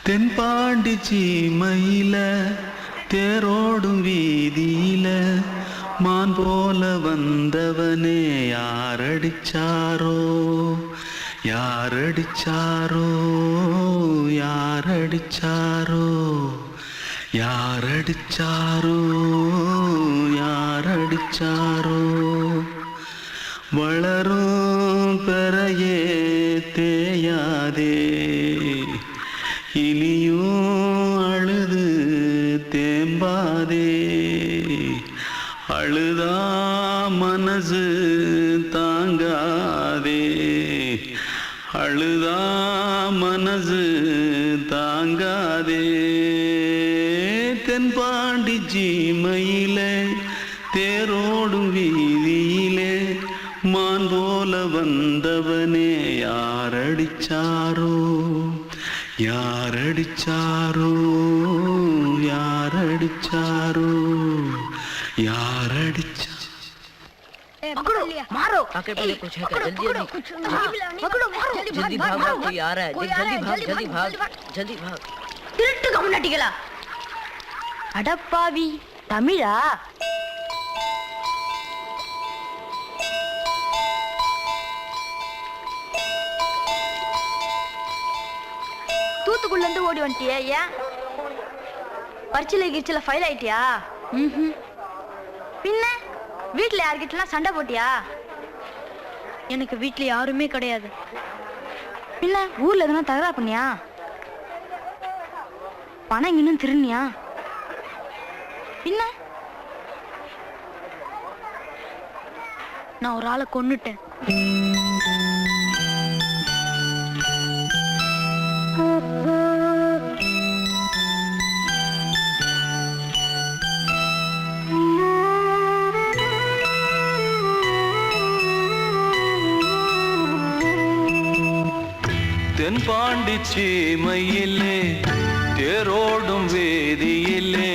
தென்பாண்டி சீமையில தேரோடும் வீதியில மான் போல வந்தவனே யாரடிச்சாரோ யாரடிச்சாரோ யாரடிச்சாரோ யாரடிச்சாரோ யாரடிச்சாரோ வளரும் பெறையே தேயாதே இனியும் அழுது தேம்பாதே அழுதா மனசு தாங்காதே அழுதா மனசு தாங்காதே தென்பாண்டி சீமையிலே தேரோடும் வீதியிலே மான் போல வந்தவனே யாரடிச்சாரோ யாரடிச்சாரோ யாரடிச்சாரோ யாரடிச்சா पकड़ो मारो आके पहले कुछ है क्या पकड़ो मारो जल्दी भाग कोई आ रहा है जल्दी भाग திருட்டு கம்யூனிட்டிகளா அடப்பாவி தமிழா? தூத்துக்குள்ள இருந்து ஓடி வந்துட்டியா? ஏன் பரிச்சில கிரிச்சில ஃபைல் ஆயிட்டியா? பின்ன வீட்டுல யார்கிட்டலாம் சண்டை போட்டியா? எனக்கு வீட்டுல யாருமே கிடையாது. பின்ன ஊர்ல எதுனா தகராறு பண்ணியா? பணம் இன்னும் திருநியா? பின்ன நான் ஒரு ஆளை கொன்னுட்டேன். தென்பாண்டி சீமையிலே தேரோடும் வேதியிலே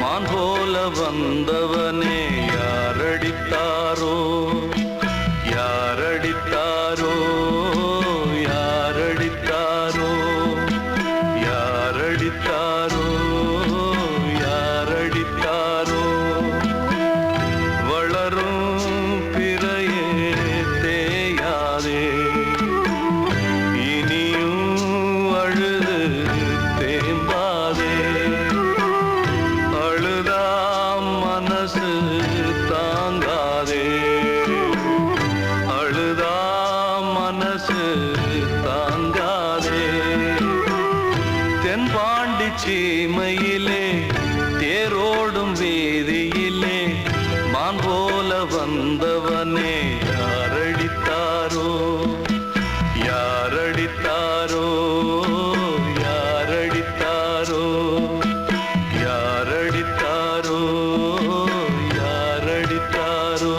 மான் போல வந்தவனே யாரடித்தாரோ யாரடித்தாரோ யாரடித்தாரோ யாரடித்தாரோ யாரடித்தாரோ வளரும் பிறையே தேயாதே சீமையிலே தேரோடும் வேதியிலே மான் போல வந்தவனே யாரடித்தாரோ யாரடித்தாரோ யாரடித்தாரோ யாரடித்தாரோ யாரடித்தாரோ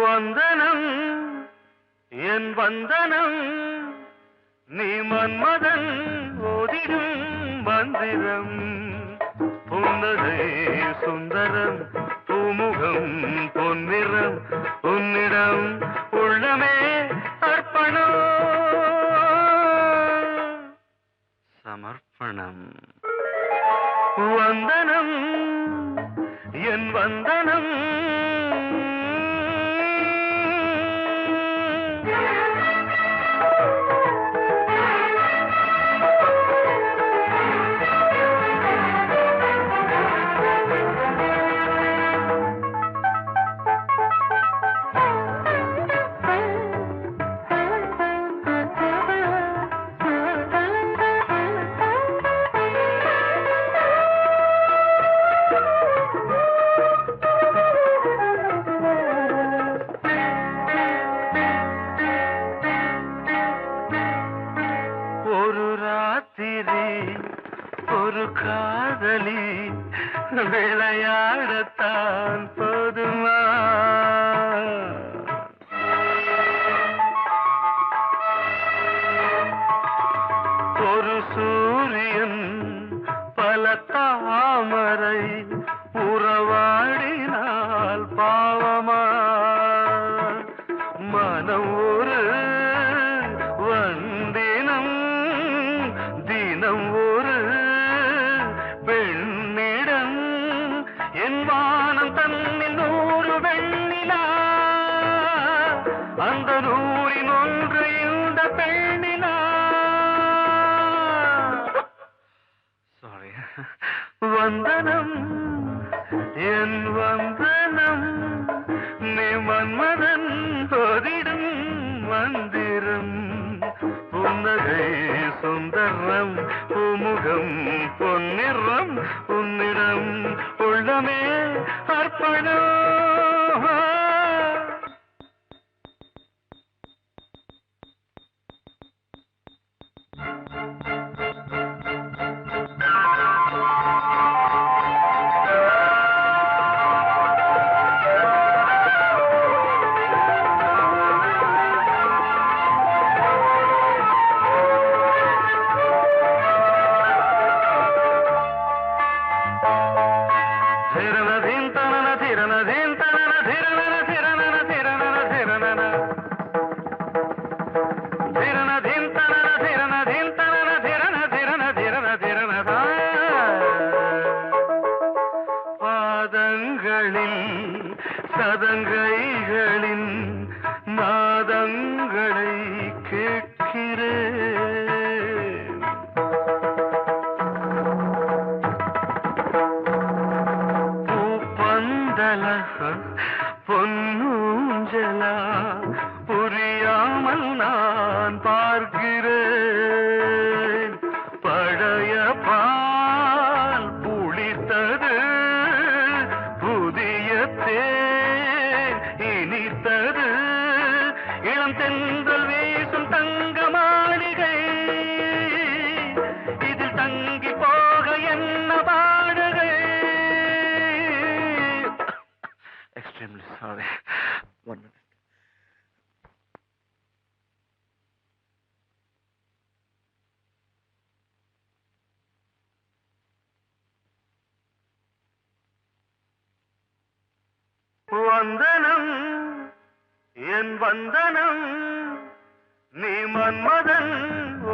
வந்தனம் என் வந்தனம் நீ மன்மதன் ஓதிடும் மந்திரம் புன்னகை சுந்தரம் பூமுகம் பொன்னிறம் உன்னிடம் உள்ளமே அர்ப்பணம் சமர்ப்பணம் வந்தனம் என் வந்தனம் ஒரு காதலி விளையாடத்தான் போதுமா ஒரு சூரியன் பல தாமரை உறவாடினால் பாவமா மனம் ஒரு வண்டினம் தினம் ஒரு பெண்ணிடம் என் வானம் தன்னில் 100 வெண்ணிலா அந்த 100ன் ஒன்று இந்த பெண்ணிலா சாரி வந்தனம் என் வந்தனம் நீ மன்மதன் ஓதிடும் மந்திரம் புன்னகை சுந்தரம் பூமுகம் பொன்னிறம் உன்னிடம் உள்ளமே அர்ப்பணம். சதங்கைகளின் நாதங்களை கேட்கிறேன். பூப்பந்தல பொன்னூஞ்சலா புரியாமல் நான் பார்க்கிறேன். பழைய பால் புளித்தது, புதிய தேன் இனித்தது, இளம் தென்றல் வீசும் தங்க மாளிகை, இதில் தங்கி போக என்ன பாடுகை. Extremely sorry. 1 minute. வந்தனம் என் வந்தனம், நீ மன்மதன்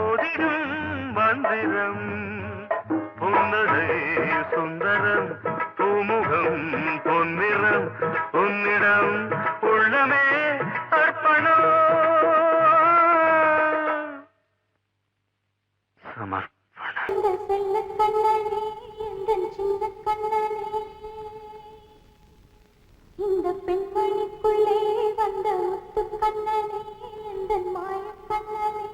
ஓதிடும் மந்திரம். புன்னகை சுந்தரம், பூமுகம் பொன்னிறம், உன்னிடம் உள்ளமே அர்ப்பணம். சமர்ப்பணம். இந்த செல்ல கண்ணனே, இந்த சின்ன கண்ணனே, இந்த பெண்மணிக்குள்ளே வந்த முத்து கண்ணனே, இந்த மாய கண்ணனே.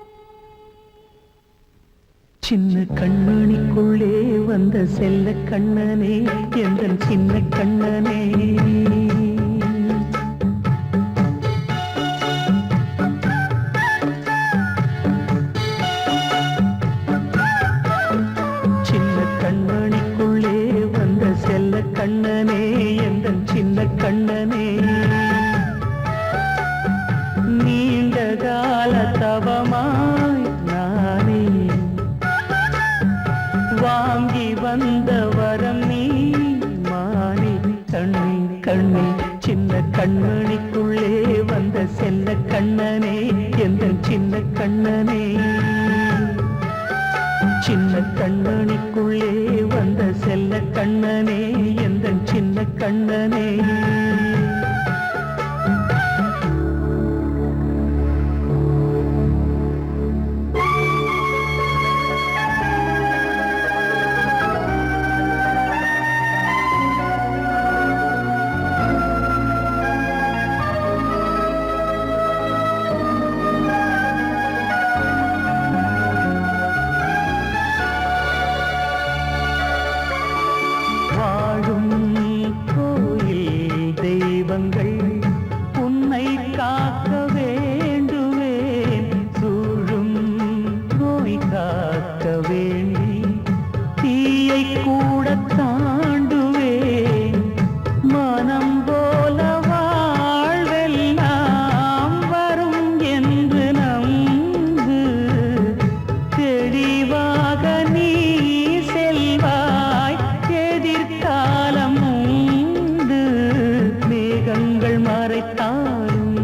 சின்ன கண்மணிக்குள்ளே வந்த செல்ல கண்ணனே, எந்தன் சின்ன கண்ணனே. சின்ன கண்மணிக்குள்ளே வந்த செல்ல கண்ணனே, எந்தன் சின்ன கண்ணனே. நீண்ட கால தவமாய் நானே வாங்கி வந்த வரம் நீ மானே. கண்ணே கண்ணே, சின்ன கண்மணிக்குள்ளே வந்த செல்ல கண்ணனே, எந்தன் சின்ன கண்ணனே. சின்ன கண்மணிக்குள்ளே வந்த செல்ல கண்ணனே, எந்தன் சின்ன கண்ணனே. வாழும் கோயில் தெய்வங்கள் உன்னை காக்க வேண்டுவேன். சூழும் நோய் காக்க வேண்டி தீயை கூட தாண்டுவேன். மனம் போல வாழ்வெல்லாம் வரும் என்று நம்பு. தெளிவாக நீ செல்வாய், எதிர்காலம் உண்டு. மேகங்கள் மறைத்தாலும்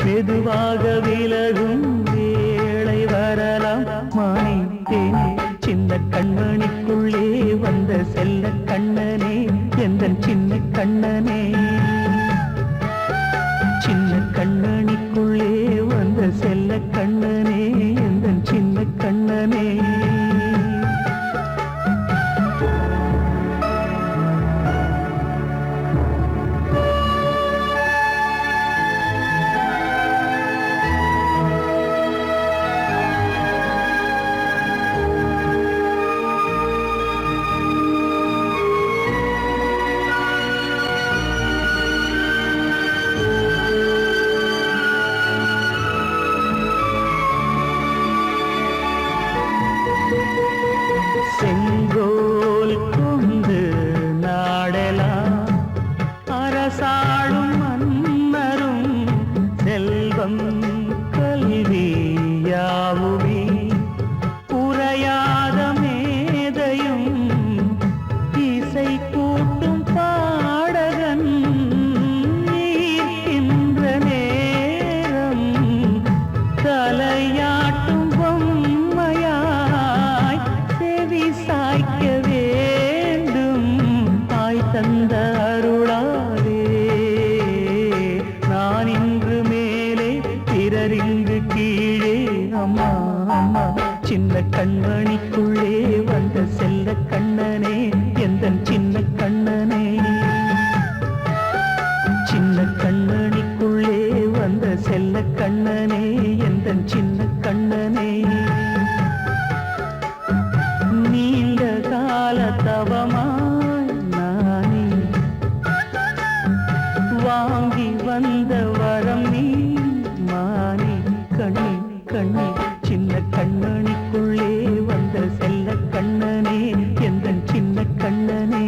மெதுவாக விலகும் வேளை வரலாம். மானித்தேனே, சின்ன கண்மணிக்குள்ளே வந்த செல்ல கண்ணனே, எந்தன் சின்ன கண்ணனே. சின்ன கண்ணனிக்குள்ளே வந்த செல்ல கண்ணனே, எந்தன் சின்ன கண்ணனே. தந்த அருளாலே நான் இன்று மேலே பிறரிங்கு கீழே அம்மா அம்மா சின்ன கண்மணிக்குள்ளே வந்த செல்ல கண்ணனே எந்தன் சின்ன கண்ணனே சின்ன கண்ணனிக்குள்ளே வந்த செல்ல கண்ணனே எந்தன் சின்ன கண்ணனே நீண்ட கால தவமாய் நானே வாங்கி வந்த வரம் நீ மானே கண்ணே கண்ணே சின்ன கண்ணனிக்குள்ளே வந்த செல்ல கண்ணனே எந்தன் சின்ன கண்ணனே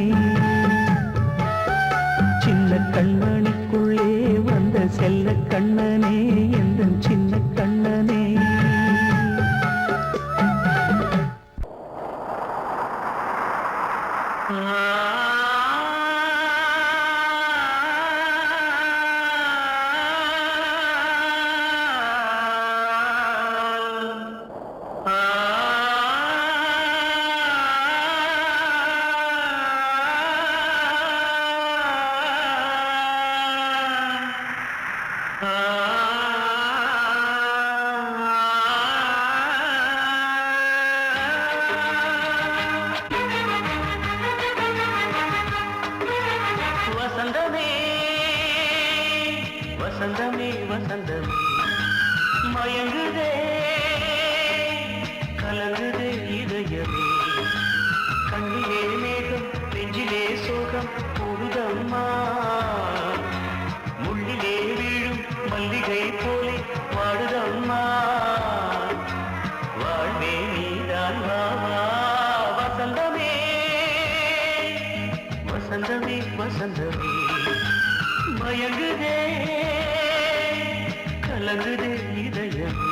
சின்ன கண்ணனிக்குள்ளே வந்த செல்ல கண்ணனே எந்தன் சின்ன கண்ணனே வசந்தமே வசந்தமே வசந்தமே மயங்குதே கலங்குதே இதயமே கண்ணிலே மேகம் நெஞ்சிலே சோகம் பொழுதம்மா முள்ளிலே வீழும் மல்லிகை போலே வாடுதம்மா வாழ்வே நீதான் வாவா வசந்தமே வசந்தமே வசந்தமே மயங்குதே கலங்குதே இதயமே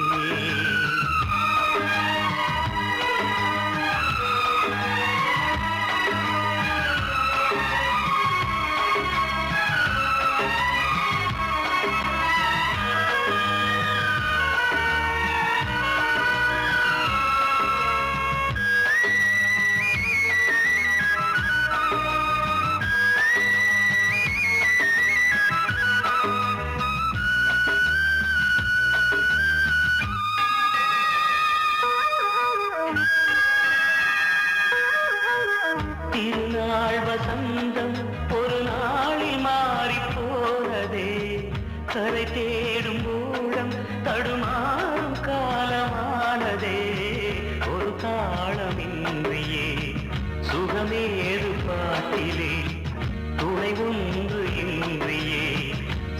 திருநாள் வசந்தம் ஒரு நாளில் மாறி போனதே கரை தேடும் ஊழம் தடுமாறும் காலமானதே ஒரு தாளமின்றியே சுகமேது பாட்டிலே துணை ஒன்று இன்றியே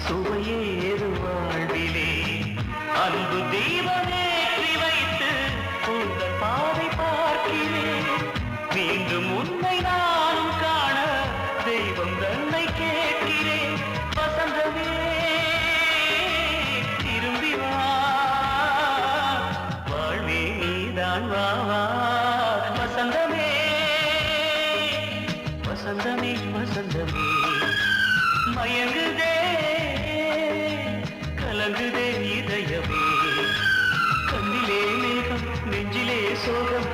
சுவையேது வாழ்விலே அன்பு தீபமேற்றி வைத்து உங்கள் பாதை பார்க்கிறேன் மீண்டும் உன்னை நானும் காண தெய்வம் தன்னை கேட்கிறேன் வசந்தமே திரும்பி வா வாழ்வே நீதான் வா வா வசந்தமே வசந்தமே வசந்தமே மயங்குதே கலங்குதே இதயமே கண்ணிலே மேகம் நெஞ்சிலே சோகம்